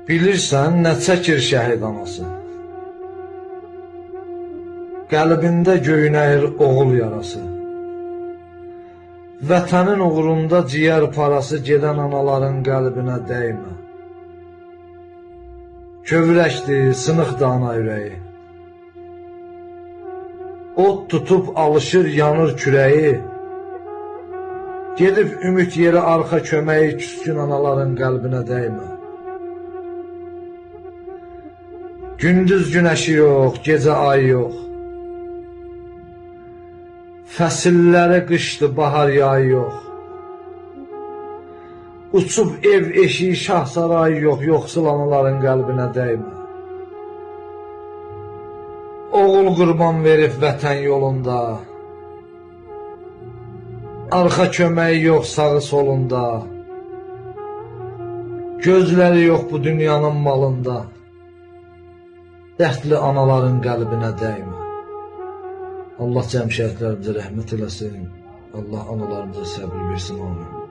Bilirsən, nə çəkir şəhid anası? Qəlbində göynəyir oğul yarası. Vətənin uğrunda ciyər parası gedən anaların qəlbinə dəymə. Kövrəkdir, sınıqdır ana ürəyi. Od tutub alışır, yanır kürəyi. Gedib ümid yeri arxa köməyi küskün anaların qəlbinə dəymə. Gündüz günəşi yox, gecə ay yox. Fəsilləri qışdı, bahar yayı yox. Uçub ev eşiği şah sarayı yox, yoxsul anaların qəlbinə dəymə. Oğul qurban verib vətən yolunda. Arxa köməyi yox sağı solunda. Gözləri yox bu dünyanın malında. Dərdli anaların qəlbinə dəymə. Allah cəmşəhidlərimizə rəhmət eləsin. Allah analarımıza səbir versin, amin.